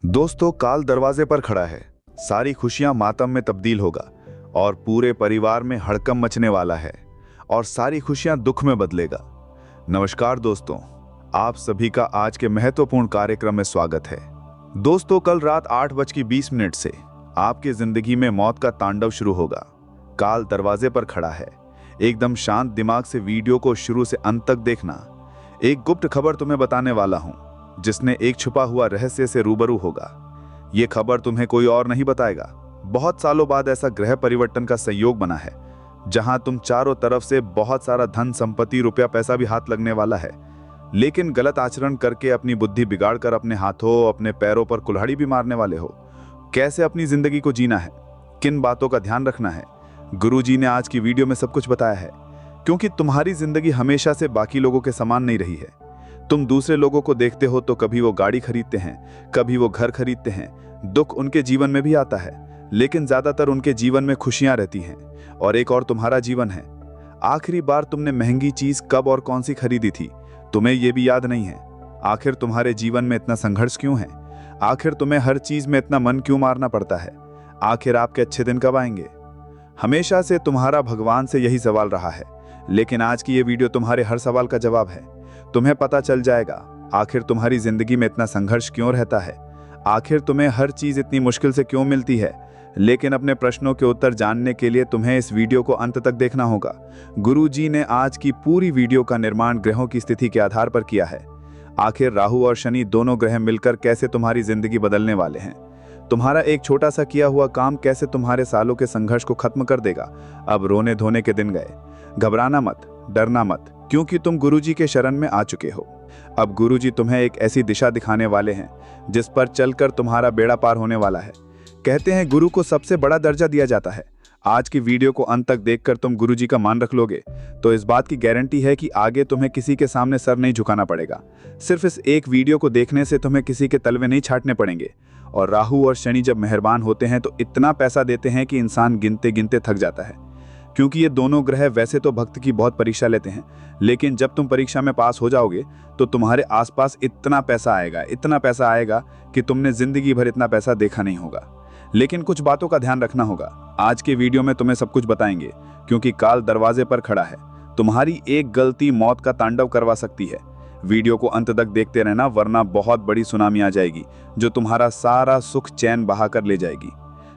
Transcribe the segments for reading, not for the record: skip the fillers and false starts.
दोस्तों, काल दरवाजे पर खड़ा है। सारी खुशियां मातम में तब्दील होगा और पूरे परिवार में हड़कंप मचने वाला है और सारी खुशियां दुख में बदलेगा। नमस्कार दोस्तों, आप सभी का आज के महत्वपूर्ण कार्यक्रम में स्वागत है। दोस्तों, कल रात 8:20 से आपकी जिंदगी में मौत का तांडव शुरू होगा। काल दरवाजे पर खड़ा है। एकदम शांत दिमाग से वीडियो को शुरू से अंत तक देखना। एक गुप्त खबर तुम्हें बताने वाला हूं, जिसने एक छुपा हुआ रहस्य से रूबरू होगा। यह खबर तुम्हें कोई और नहीं बताएगा। बहुत सालों बाद ऐसा ग्रह परिवर्तन का संयोग बना है जहां तुम चारों तरफ से बहुत सारा धन संपत्ति रुपया पैसा भी हाथ लगने वाला है, लेकिन गलत आचरण करके अपनी बुद्धि बिगाड़ कर अपने हाथों अपने पैरों पर कुल्हाड़ी भी मारने वाले हो। कैसे अपनी जिंदगी को जीना है, किन बातों का ध्यान रखना है, गुरुजी ने आज की वीडियो में सब कुछ बताया है। क्योंकि तुम्हारी जिंदगी हमेशा से बाकी लोगों के समान नहीं रही है। तुम दूसरे लोगों को देखते हो तो कभी वो गाड़ी खरीदते हैं, कभी वो घर खरीदते हैं। दुख उनके जीवन में भी आता है, लेकिन ज्यादातर उनके जीवन में खुशियां रहती हैं। और एक और तुम्हारा जीवन है। आखिरी बार तुमने महंगी चीज कब और कौन सी खरीदी थी, तुम्हें यह भी याद नहीं है। आखिर तुम्हारे जीवन में इतना संघर्ष क्यों है? आखिर तुम्हें हर चीज में इतना मन क्यों मारना पड़ता है? आखिर आपके अच्छे दिन कब आएंगे? हमेशा से तुम्हारा भगवान से यही सवाल रहा है, लेकिन आज की ये वीडियो तुम्हारे हर सवाल का जवाब है। तुम्हें पता चल जाएगा आखिर तुम्हारी जिंदगी में इतना संघर्ष क्यों रहता है, आखिर तुम्हें हर चीज इतनी मुश्किल से क्यों मिलती है। लेकिन अपने प्रश्नों के उत्तर जानने के लिए तुम्हें इस वीडियो को अंत तक देखना होगा। गुरुजी ने आज की पूरी वीडियो का निर्माण ग्रहों की स्थिति के आधार पर किया है। आखिर राहु और शनि दोनों ग्रह मिलकर कैसे तुम्हारी जिंदगी बदलने वाले हैं। तुम्हारा एक छोटा सा किया हुआ काम कैसे तुम्हारे सालों के संघर्ष को खत्म कर देगा। अब रोने धोने के दिन गए। घबराना मत, डरना मत, क्योंकि तुम गुरुजी के शरण में आ चुके हो। अब गुरुजी तुम्हें एक ऐसी दिशा दिखाने वाले हैं जिस पर चलकर तुम्हारा बेड़ा पार होने वाला है। कहते हैं गुरु को सबसे बड़ा दर्जा दिया जाता है। आज की वीडियो को अंत तक देखकर तुम गुरुजी का मान रख लोगे तो इस बात की गारंटी है कि आगे तुम्हें किसी के सामने सर नहीं झुकाना पड़ेगा। सिर्फ इस एक वीडियो को देखने से तुम्हें किसी के तलवे नहीं छाटने पड़ेंगे। और राहु और शनि जब मेहरबान होते हैं तो इतना पैसा देते हैं कि इंसान गिनते गिनते थक जाता है। क्योंकि ये दोनों ग्रह वैसे तो भक्त की बहुत परीक्षा लेते हैं, लेकिन जब तुम परीक्षा में पास हो जाओगे तो तुम्हारे आसपास इतना पैसा आएगा कि तुमने जिंदगी भर इतना पैसा देखा नहीं होगा। लेकिन कुछ बातों का ध्यान रखना होगा। आज के वीडियो में तुम्हें सब कुछ बताएंगे, क्योंकि काल दरवाजे पर खड़ा है। तुम्हारी एक गलती मौत का तांडव करवा सकती है। वीडियो को अंत तक देखते रहना, वरना बहुत बड़ी सुनामी आ जाएगी जो तुम्हारा सारा सुख चैन बहा कर ले जाएगी।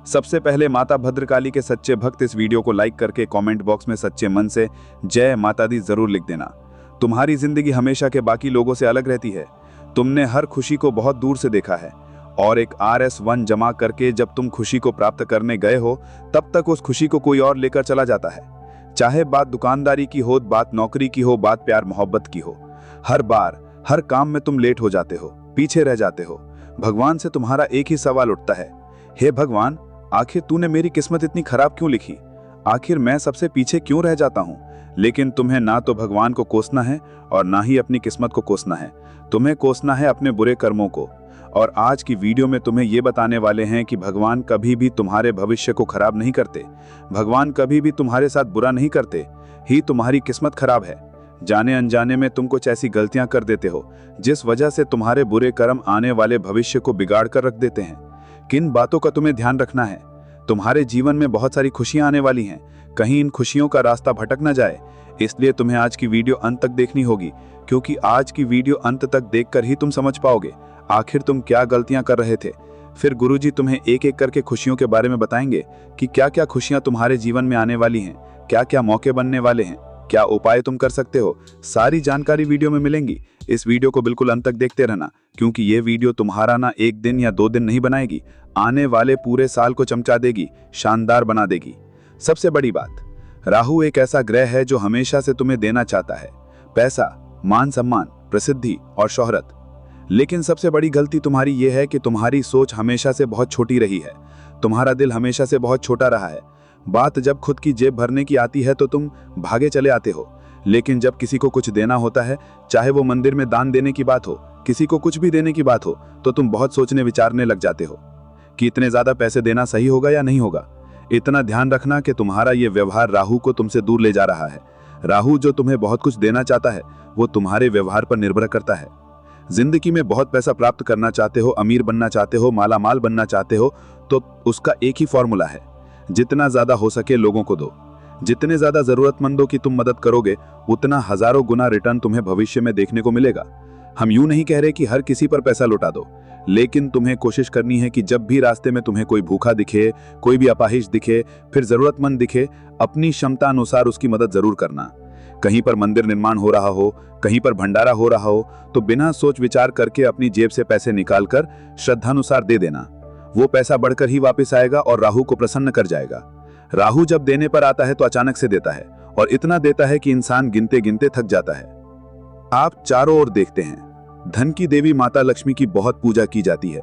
सबसे पहले माता भद्रकाली के सच्चे भक्त इस वीडियो को लाइक करके कमेंट बॉक्स में सच्चे मन से जय माता दी जरूर लिख देना। तुम्हारी जिंदगी हमेशा के बाकी लोगों से अलग रहती है। तुमने हर खुशी को बहुत दूर से देखा है और एक RS1 जमा करके जब तुम खुशी को प्राप्त करने गए हो तब तक उस खुशी को कोई और लेकर चला जाता है। चाहे बात दुकानदारी की हो, बात नौकरी की हो, बात प्यार मोहब्बत की हो, हर बार हर काम में तुम लेट हो जाते हो, पीछे रह जाते हो। भगवान से तुम्हारा एक ही सवाल उठता है, हे भगवान, आखिर तूने मेरी किस्मत इतनी खराब क्यों लिखी? आखिर मैं सबसे पीछे क्यों रह जाता हूँ? लेकिन तुम्हें ना तो भगवान को कोसना है और ना ही अपनी किस्मत को कोसना है। तुम्हें कोसना है अपने बुरे कर्मों को। और आज की वीडियो में तुम्हें ये बताने वाले हैं कि भगवान कभी भी तुम्हारे भविष्य को खराब नहीं करते। भगवान कभी भी तुम्हारे साथ बुरा नहीं करते, ही तुम्हारी किस्मत खराब है। जाने अनजाने में तुम कुछ ऐसी गलतियां कर देते हो जिस वजह से तुम्हारे बुरे कर्म आने वाले भविष्य को बिगाड़ कर रख देते हैं। किन बातों का तुम्हें ध्यान रखना है? तुम्हारे जीवन में बहुत सारी खुशियां आने वाली हैं, कहीं इन खुशियों का रास्ता भटक न जाए। इसलिए तुम्हें आज की वीडियो अंत तक देखनी होगी, क्योंकि आज की वीडियो अंत तक देखकर ही तुम समझ पाओगे आखिर तुम क्या गलतियां कर रहे थे। फिर गुरुजी तुम्हें एक एक करके खुशियों के बारे में बताएंगे कि क्या क्या खुशियां तुम्हारे जीवन में आने वाली हैं, क्या क्या मौके बनने वाले हैं, क्या उपाय तुम कर सकते हो। सारी जानकारी वीडियो में मिलेंगी। इस वीडियो को बिल्कुल अंत तक देखते रहना, क्योंकि ये वीडियो तुम्हारा ना एक दिन या 2 दिन नहीं बनाएगी, आने वाले पूरे साल को चमका देगी, शानदार बना देगी। सबसे बड़ी बात, राहु एक ऐसा ग्रह है जो हमेशा से तुम्हें देना चाहता है पैसा, मान सम्मान, प्रसिद्धि और शोहरत। लेकिन सबसे बड़ी गलती तुम्हारी ये है कि तुम्हारी सोच हमेशा से बहुत छोटी रही है। तुम्हारा दिल हमेशा से बहुत छोटा रहा है। बात जब खुद की जेब भरने की आती है तो तुम भागे चले आते हो, लेकिन जब किसी को कुछ देना होता है, चाहे वो मंदिर में दान देने की बात हो, किसी को कुछ भी देने की बात हो, तो तुम बहुत सोचने विचारने लग जाते हो कि इतने ज्यादा पैसे देना सही होगा या नहीं होगा। इतना ध्यान रखना कि तुम्हारा ये व्यवहार राहु को तुमसे दूर ले जा रहा है। राहु जो तुम्हें बहुत कुछ देना चाहता है वो तुम्हारे व्यवहार पर निर्भर करता है। जिंदगी में बहुत पैसा प्राप्त करना चाहते हो, अमीर बनना चाहते हो, माला माल बनना चाहते हो, तो उसका एक ही फॉर्मूला है, जितना ज्यादा हो सके लोगों को दो। जितने ज्यादा जरूरतमंदों की तुम मदद करोगे, उतना हजारों गुना रिटर्न तुम्हें भविष्य में देखने को मिलेगा। हम यूं नहीं कह रहे कि हर किसी पर पैसा लौटा दो, लेकिन तुम्हें कोशिश करनी है कि जब भी रास्ते में तुम्हें कोई भूखा दिखे, कोई भी अपाहिज दिखे, फिर जरूरतमंद दिखे, अपनी क्षमता अनुसार उसकी मदद जरूर करना। कहीं पर मंदिर निर्माण हो रहा हो, कहीं पर भंडारा हो रहा हो, तो बिना सोच विचार करके अपनी जेब से पैसे निकालकर श्रद्धानुसार दे देना। वो पैसा बढ़कर ही वापस आएगा और राहु को प्रसन्न कर जाएगा। राहु जब देने पर आता है तो अचानक से देता है, और इतना देता है कि इंसान गिनते गिनते थक जाता है। आप चारों ओर देखते हैं, धन की देवी माता लक्ष्मी की बहुत पूजा की जाती है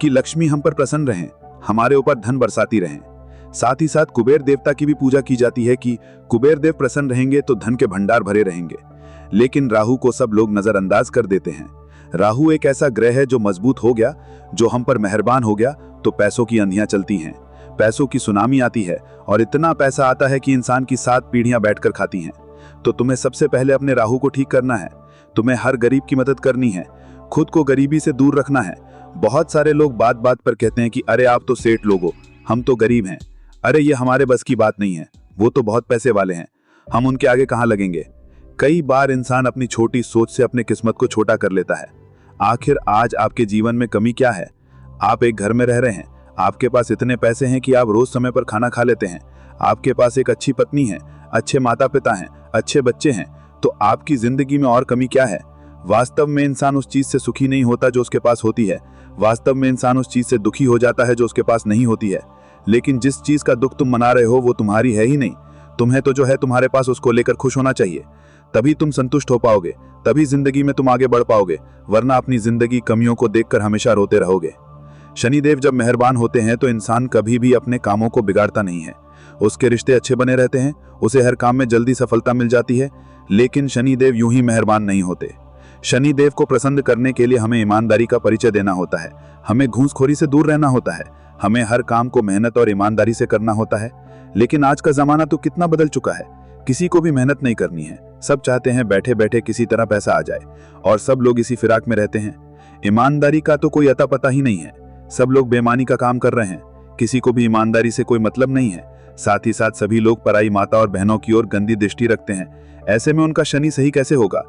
कि लक्ष्मी हम पर प्रसन्न रहें, हमारे ऊपर धन बरसाती रहें। साथ ही साथ कुबेर देवता की भी पूजा की जाती है कि कुबेर देव प्रसन्न रहेंगे तो धन के भंडार भरे रहेंगे। लेकिन राहु को सब लोग नजरअंदाज कर देते हैं। राहु एक ऐसा ग्रह है जो मजबूत हो गया, जो हम पर मेहरबान हो गया तो पैसों की अंधियां चलती हैं, पैसों की सुनामी आती है, और इतना पैसा आता है कि इंसान की 7 पीढ़ियां बैठकर खाती हैं। तो तुम्हें सबसे पहले अपने राहु को ठीक करना है। तुम्हें हर गरीब की मदद करनी है, खुद को गरीबी से दूर रखना है। बहुत सारे लोग बात बात पर कहते हैं कि अरे आप तो सेठ लोग हो, हम तो गरीब हैं, अरे ये हमारे बस की बात नहीं है, वो तो बहुत पैसे वाले हैं, हम उनके आगे कहाँ लगेंगे। कई बार इंसान अपनी छोटी सोच से अपने किस्मत को छोटा कर लेता है। आखिर आज आपके जीवन में कमी क्या है? आप एक घर में रह रहे हैं, आपके पास इतने पैसे हैं कि आप रोज समय पर खाना खा लेते हैं, आपके पास एक अच्छी पत्नी है, अच्छे माता पिता हैं, अच्छे बच्चे हैं, तो आपकी जिंदगी में और कमी क्या है? वास्तव में इंसान उस चीज से सुखी नहीं होता जो उसके पास होती है। वास्तव में इंसान उस चीज से दुखी हो जाता है जो उसके पास नहीं होती है। लेकिन जिस चीज का दुख तुम मना रहे हो वो तुम्हारी है ही नहीं। तुम्हें तो जो है तुम्हारे पास उसको लेकर खुश होना चाहिए, तभी तुम संतुष्ट हो पाओगे, तभी जिंदगी में तुम आगे बढ़ पाओगे, वरना अपनी जिंदगी कमियों को देखकर हमेशा रोते रहोगे। शनिदेव जब मेहरबान होते हैं तो इंसान कभी भी अपने कामों को बिगाड़ता नहीं है, उसके रिश्ते अच्छे बने रहते हैं, उसे हर काम में जल्दी सफलता मिल जाती है। लेकिन शनिदेव यूं ही मेहरबान नहीं होते। शनिदेव को प्रसन्न करने के लिए हमें ईमानदारी का परिचय देना होता है, हमें घूसखोरी से दूर रहना होता है, हमें हर काम को मेहनत और ईमानदारी से करना होता है। लेकिन आज का जमाना तो कितना बदल चुका है, किसी को भी मेहनत नहीं करनी है, सब चाहते हैं बैठे बैठे किसी तरह पैसा आ जाए, और सब लोग इसी फिराक में रहते हैं। ईमानदारी का तो कोई अता पता ही नहीं है, सब लोग बेईमानी का काम कर रहे हैं, किसी को भी ईमानदारी से कोई मतलब नहीं है। साथ ही साथ सभी लोग पराई माता और बहनों की ओर गंदी दृष्टि रखते हैं। ऐसे में उनका शनि सही कैसे होगा?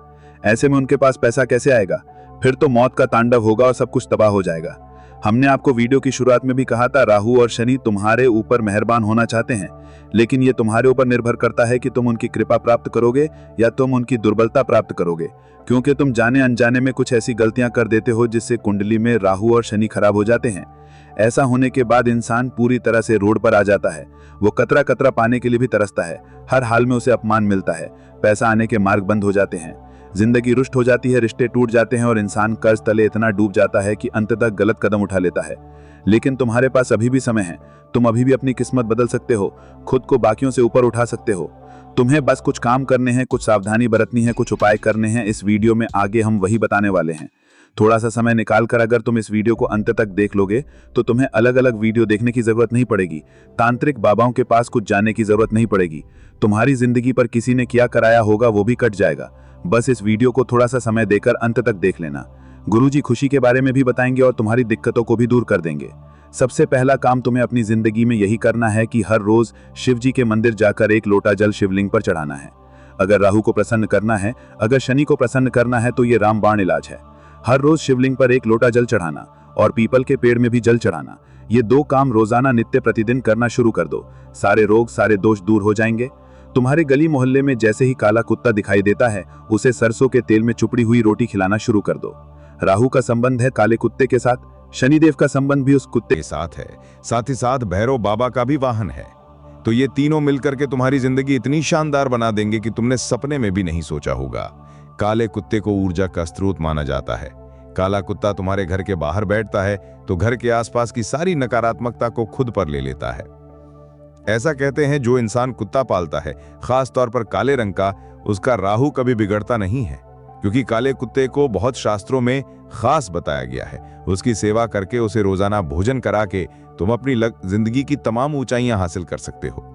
ऐसे में उनके पास पैसा कैसे आएगा? फिर तो मौत का तांडव होगा और सब कुछ तबाह हो जाएगा। हमने आपको वीडियो की शुरुआत में भी कहा था, राहु और शनि तुम्हारे ऊपर मेहरबान होना चाहते हैं, लेकिन ये तुम्हारे ऊपर निर्भर करता है कि तुम उनकी कृपा प्राप्त करोगे या तुम उनकी दुर्बलता प्राप्त करोगे, क्योंकि तुम जाने अनजाने में कुछ ऐसी गलतियां कर देते हो जिससे कुंडली में राहु और शनि खराब हो जाते हैं। ऐसा होने के बाद इंसान पूरी तरह से रोड पर आ जाता है। वो कतरा कतरा पाने के लिए भी तरसता है, हर हाल में उसे अपमान मिलता है, पैसा आने के मार्ग बंद हो जाते हैं, जिंदगी रुष्ट हो जाती है, रिश्ते टूट जाते हैं और इंसान कर्ज तले इतना डूब जाता है कि अंततः गलत कदम उठा लेता है। लेकिन तुम्हारे पास अभी भी समय है, तुम अभी भी अपनी किस्मत बदल सकते हो, खुद को बाकियों से ऊपर उठा सकते हो। तुम्हें बस कुछ काम करने हैं, कुछ सावधानी बरतनी है, कुछ उपाय करने हैं। इस वीडियो में आगे हम वही बताने वाले हैं। थोड़ा सा समय निकालकर अगर तुम इस वीडियो को अंत तक देख लोगे तो तुम्हें अलग अलग वीडियो देखने की जरूरत नहीं पड़ेगी, तांत्रिक बाबाओं के पास कुछ जानने की जरूरत नहीं पड़ेगी। तुम्हारी जिंदगी पर किसी ने क्या कराया होगा वो भी कट जाएगा। बस इस वीडियो को थोड़ा सा समय देकर अंत तक देख लेना। गुरुजी खुशी के बारे में भी बताएंगे और तुम्हारी दिक्कतों को भी दूर कर देंगे। सबसे पहला काम तुम्हें अपनी जिंदगी में यही करना है कि हर रोज शिव जी के मंदिर जाकर एक लोटा जल शिवलिंग पर चढ़ाना है। अगर राहु को प्रसन्न करना है, अगर शनि को प्रसन्न करना है तो ये रामबाण इलाज है। हर रोज शिवलिंग पर एक लोटा जल चढ़ाना और पीपल के पेड़ में भी जल चढ़ाना, ये 2 काम रोजाना नित्य प्रतिदिन करना शुरू कर दो। सारे रोग सारे दोष दूर हो जाएंगे। तुम्हारे गली मोहल्ले में जैसे ही काला कुत्ता दिखाई देता है, उसे सरसों के तेल में चुपड़ी हुई रोटी खिलाना शुरू कर दो। राहु का संबंध है काले कुत्ते के साथ, शनिदेव का संबंध भी उस कुत्ते के साथ है, साथ ही साथ भैरव बाबा का भी वाहन है। तो ये तीनों मिलकर के तुम्हारी जिंदगी इतनी शानदार बना देंगे कि तुमने सपने में भी नहीं सोचा होगा। काले कुत्ते को ऊर्जा का स्रोत माना जाता है। काला कुत्ता तुम्हारे घर के बाहर बैठता है तो घर के आसपास की सारी नकारात्मकता को खुद पर ले लेता है। ऐसा कहते हैं जो इंसान कुत्ता पालता है, खास तौर पर काले रंग का, उसका राहु कभी बिगड़ता नहीं है, क्योंकि काले कुत्ते को बहुत शास्त्रों में खास बताया गया है। उसकी सेवा करके, उसे रोजाना भोजन करा के तुम अपनी जिंदगी की तमाम ऊंचाइयां हासिल कर सकते हो।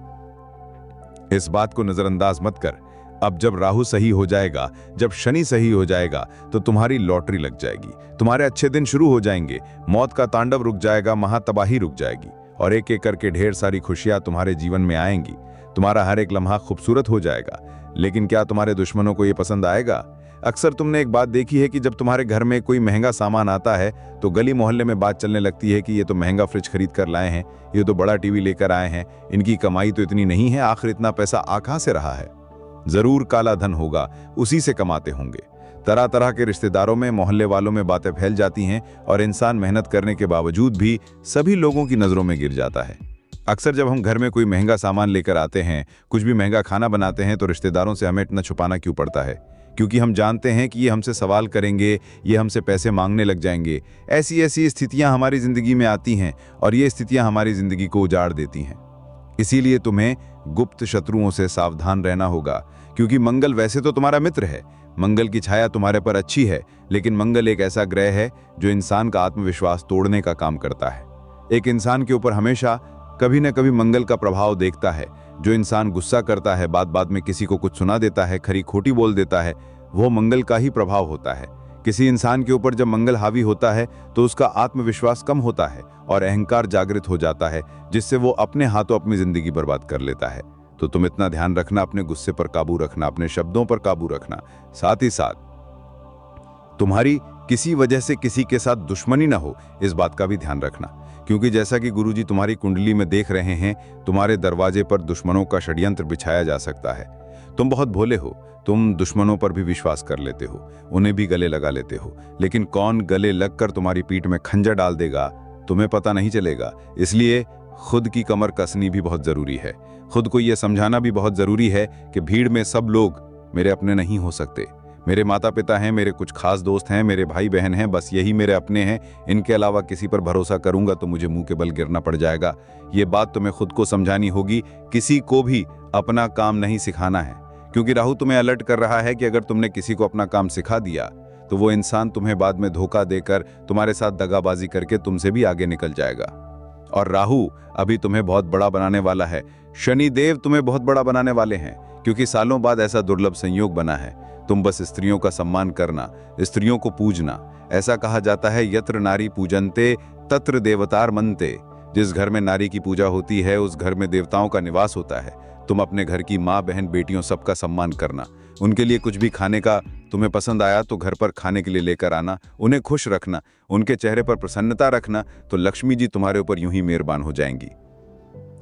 इस बात को नजरअंदाज मत कर। अब जब राहु सही हो जाएगा, जब शनि सही हो जाएगा, तो तुम्हारी लॉटरी लग जाएगी, तुम्हारे अच्छे दिन शुरू हो जाएंगे, मौत का तांडव रुक जाएगा, महातबाही रुक जाएगी और एक एक करके ढेर सारी खुशियां तुम्हारे जीवन में आएंगी। तुम्हारा हर एक लम्हा खूबसूरत हो जाएगा। लेकिन क्या तुम्हारे दुश्मनों को ये पसंद आएगा? अक्सर तुमने एक बात देखी है कि जब तुम्हारे घर में कोई महंगा सामान आता है तो गली मोहल्ले में बात चलने लगती है कि ये तो महंगा फ्रिज खरीद कर लाए हैं, ये तो बड़ा टीवी लेकर आए हैं, इनकी कमाई तो इतनी नहीं है, आखिर इतना पैसा आ कहां से रहा है? जरूर काला धन होगा, उसी से कमाते होंगे। तरह तरह के रिश्तेदारों में, मोहल्ले वालों में बातें फैल जाती हैं और इंसान मेहनत करने के बावजूद भी सभी लोगों की नजरों में गिर जाता है। अक्सर जब हम घर में कोई महंगा सामान लेकर आते हैं, कुछ भी महंगा खाना बनाते हैं, तो रिश्तेदारों से हमें इतना छुपाना क्यों पड़ता है? क्योंकि हम जानते हैं कि ये हमसे सवाल करेंगे, ये हमसे पैसे मांगने लग जाएंगे। ऐसी ऐसी स्थितियां हमारी जिंदगी में आती हैं और ये स्थितियां हमारी जिंदगी को उजाड़ देती हैं। इसीलिए तुम्हें गुप्त शत्रुओं से सावधान रहना होगा, क्योंकि मंगल वैसे तो तुम्हारा मित्र है, मंगल की छाया तुम्हारे पर अच्छी है, लेकिन मंगल एक ऐसा ग्रह है जो इंसान का आत्मविश्वास तोड़ने का काम करता है। एक इंसान के ऊपर हमेशा कभी न कभी मंगल का प्रभाव देखता है। जो इंसान गुस्सा करता है, बात बात में किसी को कुछ सुना देता है, खरी खोटी बोल देता है, वो मंगल का ही प्रभाव होता है। किसी इंसान के ऊपर जब मंगल हावी होता है तो उसका आत्मविश्वास कम होता है और अहंकार जागृत हो जाता है, जिससे वो अपने हाथों अपनी जिंदगी बर्बाद कर लेता है। तो तुम इतना ध्यान रखना, अपने गुस्से पर काबू रखना, अपने शब्दों पर काबू रखना। साथ ही साथ तुम्हारी किसी वजह से किसी के साथ दुश्मनी ना हो, इस बात का भी ध्यान रखना, क्योंकि जैसा कि गुरुजी तुम्हारी कुंडली में देख रहे हैं, तुम्हारे दरवाजे पर दुश्मनों का षड्यंत्र बिछाया जा सकता है। तुम बहुत भोले हो, तुम दुश्मनों पर भी विश्वास कर लेते हो, उन्हें भी गले लगा लेते हो, लेकिन कौन गले लगकर तुम्हारी पीठ में खंजर डाल देगा तुम्हें पता नहीं चलेगा। इसलिए खुद की कमर कसनी भी बहुत जरूरी है। खुद को यह समझाना भी बहुत जरूरी है कि भीड़ में सब लोग मेरे अपने नहीं हो सकते। मेरे माता पिता हैं, मेरे कुछ खास दोस्त हैं, मेरे भाई बहन हैं, बस यही मेरे अपने हैं। इनके अलावा किसी पर भरोसा करूंगा तो मुझे मुंह के बल गिरना पड़ जाएगा। ये बात तुम्हें खुद को समझानी होगी। किसी को भी अपना काम नहीं सिखाना है, क्योंकि राहु तुम्हें अलर्ट कर रहा है कि अगर तुमने किसी को अपना काम सिखा दिया तो वो इंसान तुम्हें बाद में धोखा देकर, तुम्हारे साथ दगाबाजी करके तुमसे भी आगे निकल जाएगा। और राहु अभी तुम्हें बहुत बड़ा बनाने वाला है। शनि देव तुम्हें बहुत बड़ा बनाने वाले हैं, क्योंकि सालों बाद ऐसा दुर्लभ संयोग बना है। तुम बस स्त्रियों का सम्मान करना, स्त्रियों को पूजना। ऐसा कहा जाता है, यत्र नारी पूजन्ते तत्र देवतार मनते। जिस घर में नारी की पूजा होती है उस घर में देवताओं का निवास होता है। तुम अपने घर की माँ बहन बेटियों सबका सम्मान करना। उनके लिए कुछ भी खाने का तुम्हें पसंद आया तो घर पर खाने के लिए लेकर आना, उन्हें खुश रखना, उनके चेहरे पर प्रसन्नता रखना, तो लक्ष्मी जी तुम्हारे ऊपर यूं ही मेहरबान हो जाएंगी।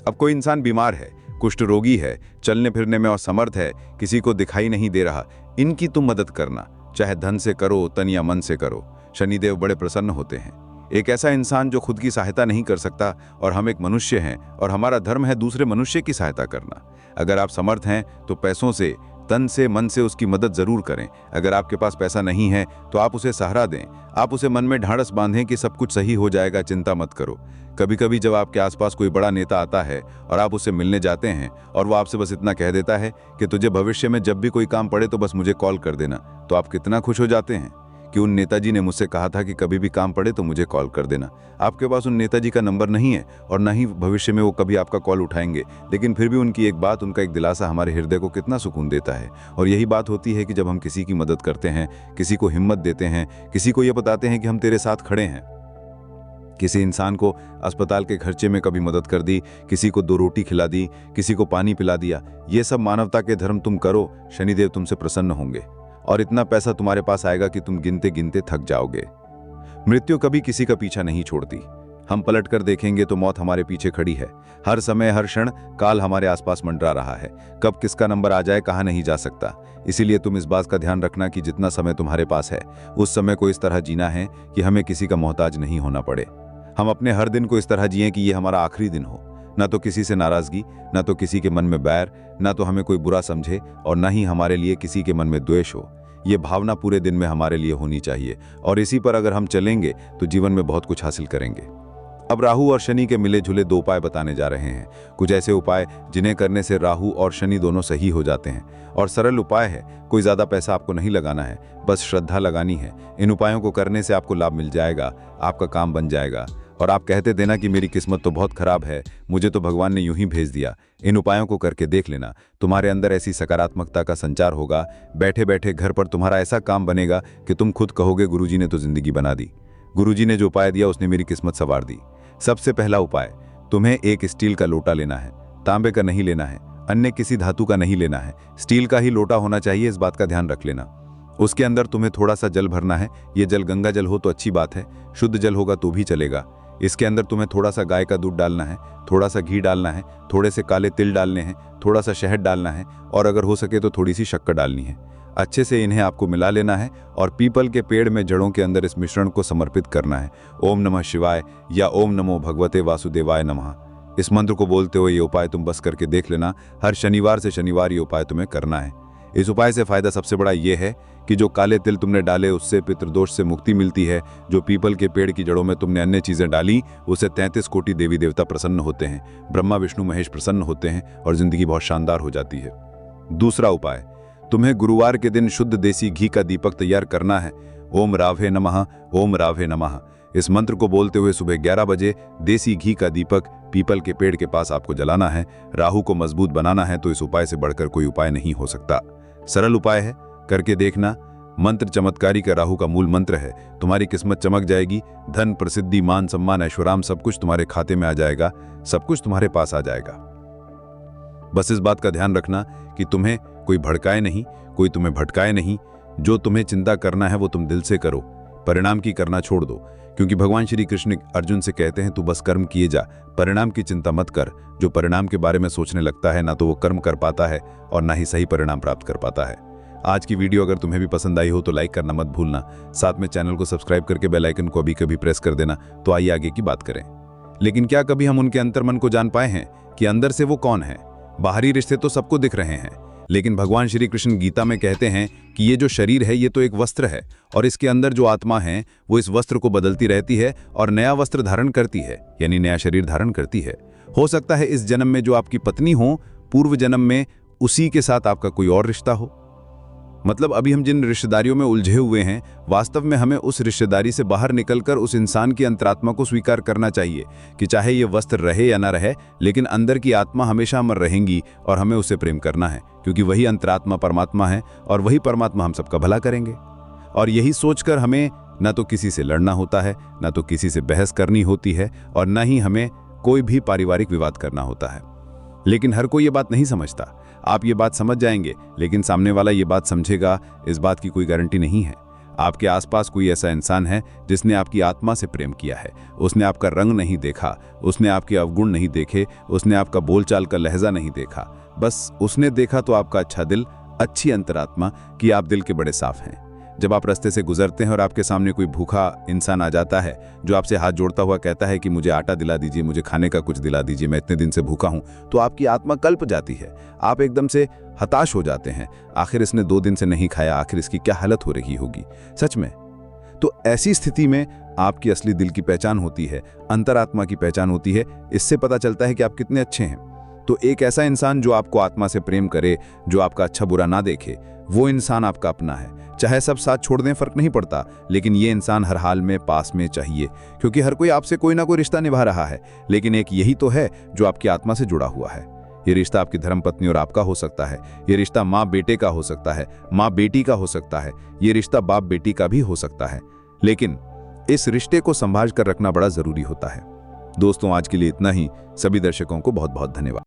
अब कोई इंसान बीमार है, कुष्ठ रोगी है, चलने फिरने में असमर्थ है, किसी को दिखाई नहीं दे रहा, इनकी तुम मदद करना, चाहे धन से करो, तन या मन से करो। शनिदेव बड़े प्रसन्न होते हैं। एक ऐसा इंसान जो खुद की सहायता नहीं कर सकता, और हम एक मनुष्य हैं और हमारा धर्म है दूसरे मनुष्य की सहायता करना। अगर आप समर्थ हैं तो पैसों से, तन से, मन से उसकी मदद जरूर करें। अगर आपके पास पैसा नहीं है तो आप उसे सहारा दें, आप उसे मन में ढाढ़स बांधें कि सब कुछ सही हो जाएगा, चिंता मत करो। कभी कभी जब आपके आसपास कोई बड़ा नेता आता है और आप उससे मिलने जाते हैं और वो आपसे बस इतना कह देता है कि तुझे भविष्य में जब भी कोई काम पड़े तो बस मुझे कॉल कर देना, तो आप कितना खुश हो जाते हैं कि उन नेताजी ने मुझसे कहा था कि कभी भी काम पड़े तो मुझे कॉल कर देना। आपके पास उन नेताजी का नंबर नहीं है और ना ही भविष्य में वो कभी आपका कॉल उठाएंगे, लेकिन फिर भी उनकी एक बात, उनका एक दिलासा हमारे हृदय को कितना सुकून देता है। और यही बात होती है कि जब हम किसी की मदद करते हैं, किसी को हिम्मत देते हैं, किसी को ये बताते हैं कि हम तेरे साथ खड़े हैं। किसी इंसान को अस्पताल के खर्चे में कभी मदद कर दी, किसी को 2 रोटी खिला दी, किसी को पानी पिला दिया, ये सब मानवता के धर्म तुम करो, शनिदेव तुमसे प्रसन्न होंगे और इतना पैसा तुम्हारे पास आएगा कि तुम गिनते गिनते थक जाओगे। मृत्यु कभी किसी का पीछा नहीं छोड़ती। हम पलट कर देखेंगे तो मौत हमारे पीछे खड़ी है। हर समय हर क्षण काल हमारे आसपास मंडरा रहा है। कब किसका नंबर आ जाए कहा नहीं जा सकता। इसीलिए तुम इस बात का ध्यान रखना कि जितना समय तुम्हारे पास है उस समय को इस तरह जीना है कि हमें किसी का मोहताज नहीं होना पड़े। हम अपने हर दिन को इस तरह जिएं कि ये हमारा आखिरी दिन हो। ना तो किसी से नाराजगी, ना तो किसी के मन में बैर, ना तो हमें कोई बुरा समझे और ना ही हमारे लिए किसी के मन में द्वेष हो। ये भावना पूरे दिन में हमारे लिए होनी चाहिए और इसी पर अगर हम चलेंगे तो जीवन में बहुत कुछ हासिल करेंगे। अब राहु और शनि के मिले जुले 2 उपाय बताने जा रहे हैं। कुछ ऐसे उपाय जिन्हें करने से राहु और शनि दोनों सही हो जाते हैं और सरल उपाय है। कोई ज़्यादा पैसा आपको नहीं लगाना है, बस श्रद्धा लगानी है। इन उपायों को करने से आपको लाभ मिल जाएगा, आपका काम बन जाएगा और आप कहते थे ना कि मेरी किस्मत तो बहुत खराब है, मुझे तो भगवान ने यूं ही भेज दिया। इन उपायों को करके देख लेना, तुम्हारे अंदर ऐसी सकारात्मकता का संचार होगा, बैठे बैठे घर पर तुम्हारा ऐसा काम बनेगा कि तुम खुद कहोगे गुरुजी ने तो जिंदगी बना दी, गुरुजी ने जो उपाय दिया उसने मेरी किस्मत संवार दी। सबसे पहला उपाय, तुम्हें एक स्टील का लोटा लेना है, तांबे का नहीं लेना है, अन्य किसी धातु का नहीं लेना है, स्टील का ही लोटा होना चाहिए, इस बात का ध्यान रख लेना। उसके अंदर तुम्हें थोड़ा सा जल भरना है। ये जल गंगा जल हो तो अच्छी बात है, शुद्ध जल होगा तो भी चलेगा। इसके अंदर तुम्हें थोड़ा सा गाय का दूध डालना है, थोड़ा सा घी डालना है, थोड़े से काले तिल डालने हैं, थोड़ा सा शहद डालना है और अगर हो सके तो थोड़ी सी शक्कर डालनी है। अच्छे से इन्हें आपको मिला लेना है और पीपल के पेड़ में जड़ों के अंदर इस मिश्रण को समर्पित करना है। ओम नमः शिवाय या ओम नमो भगवते वासुदेवाय नमः, इस मंत्र को बोलते हुए ये उपाय तुम बस करके देख लेना। हर शनिवार से शनिवार ये उपाय तुम्हें करना है। इस उपाय से फायदा सबसे बड़ा ये है कि जो काले तिल तुमने डाले उससे पितृदोष से मुक्ति मिलती है। जो पीपल के पेड़ की जड़ों में तुमने अन्य चीजें डाली उससे 33 कोटि देवी देवता प्रसन्न होते हैं, ब्रह्मा विष्णु महेश प्रसन्न होते हैं और जिंदगी बहुत शानदार हो जाती है। दूसरा उपाय, तुम्हें गुरुवार के दिन शुद्ध देसी घी का दीपक तैयार करना है। ओम रावे नमः, ओम रावे नमः, इस मंत्र को बोलते हुए सुबह 11 बजे देसी घी का दीपक पीपल के पेड़ के पास आपको जलाना है। राहु को मजबूत बनाना है तो इस उपाय से बढ़कर कोई उपाय नहीं हो सकता। सरल उपाय है, करके देखना। मंत्र चमत्कारी का राहु का मूल मंत्र है। तुम्हारी किस्मत चमक जाएगी, धन प्रसिद्धि मान सम्मान ऐश्वर्याम सब कुछ तुम्हारे खाते में आ जाएगा, सब कुछ तुम्हारे पास आ जाएगा। बस इस बात का ध्यान रखना कि तुम्हें कोई भड़काए नहीं, कोई तुम्हें भटकाए नहीं। जो तुम्हें चिंता करना है वो तुम दिल से करो, परिणाम की करना छोड़ दो। क्योंकि भगवान श्री कृष्ण अर्जुन से कहते हैं तू बस कर्म किए जा, परिणाम की चिंता मत कर। जो परिणाम के बारे में सोचने लगता है ना तो वो कर्म कर पाता है और ना ही सही परिणाम प्राप्त कर पाता है। आज की वीडियो अगर तुम्हें भी पसंद आई हो तो लाइक करना मत भूलना, साथ में चैनल को सब्सक्राइब करके बेल आइकन को अभी कभी प्रेस कर देना। तो आइए आगे की बात करें। लेकिन क्या कभी हम उनके अंतर्मन को जान पाए हैं कि अंदर से वो कौन है? बाहरी रिश्ते तो सबको दिख रहे हैं, लेकिन भगवान श्री कृष्ण गीता में कहते हैं कि ये जो शरीर है ये तो एक वस्त्र है और इसके अंदर जो आत्मा है वो इस वस्त्र को बदलती रहती है और नया वस्त्र धारण करती है, यानी नया शरीर धारण करती है। हो सकता है इस जन्म में जो आपकी पत्नी हो, पूर्व जन्म में उसी के साथ आपका कोई और रिश्ता हो। मतलब अभी हम जिन रिश्तेदारियों में उलझे हुए हैं, वास्तव में हमें उस रिश्तेदारी से बाहर निकलकर उस इंसान की अंतरात्मा को स्वीकार करना चाहिए कि चाहे ये वस्त्र रहे या ना रहे, लेकिन अंदर की आत्मा हमेशा अमर रहेंगी और हमें उसे प्रेम करना है, क्योंकि वही अंतरात्मा परमात्मा है और वही परमात्मा हम सबका भला करेंगे। और यही सोचकर हमें न तो किसी से लड़ना होता है, न तो किसी से बहस करनी होती है और न ही हमें कोई भी पारिवारिक विवाद करना होता है। लेकिन हर कोई ये बात नहीं समझता। आप ये बात समझ जाएंगे, लेकिन सामने वाला ये बात समझेगा, इस बात की कोई गारंटी नहीं है। आपके आसपास कोई ऐसा इंसान है जिसने आपकी आत्मा से प्रेम किया है। उसने आपका रंग नहीं देखा, उसने आपके अवगुण नहीं देखे, उसने आपका बोलचाल का लहजा नहीं देखा। बस उसने देखा तो आपका अच्छा दिल, अच्छी अंतरात्मा कि आप दिल के बड़े साफ हैं। जब आप रास्ते से गुजरते हैं और आपके सामने कोई भूखा इंसान आ जाता है जो आपसे हाथ जोड़ता हुआ कहता है कि मुझे आटा दिला दीजिए, मुझे खाने का कुछ दिला दीजिए, मैं इतने दिन से भूखा हूं, तो आपकी आत्मा कल्प जाती है। आप एकदम से हताश हो जाते हैं, आखिर इसने 2 दिन से नहीं खाया, आखिर इसकी क्या हालत हो रही होगी सच में। तो ऐसी स्थिति में आपकी असली दिल की पहचान होती है, अंतरात्मा की पहचान होती है। इससे पता चलता है कि आप कितने अच्छे हैं। तो एक ऐसा इंसान जो आपको आत्मा से प्रेम करे, जो आपका अच्छा बुरा ना देखे, वो इंसान आपका अपना है। चाहे सब साथ छोड़ दें फर्क नहीं पड़ता, लेकिन ये इंसान हर हाल में पास में चाहिए, क्योंकि हर कोई आपसे कोई ना कोई रिश्ता निभा रहा है, लेकिन एक यही तो है जो आपकी आत्मा से जुड़ा हुआ है। ये रिश्ता आपकी धर्मपत्नी और आपका हो सकता है, ये रिश्ता माँ बेटे का हो सकता है, माँ बेटी का हो सकता है, ये रिश्ता बाप बेटी का भी हो सकता है, लेकिन इस रिश्ते को संभाल कर रखना बड़ा जरूरी होता है। दोस्तों, आज के लिए इतना ही। सभी दर्शकों को बहुत बहुत धन्यवाद।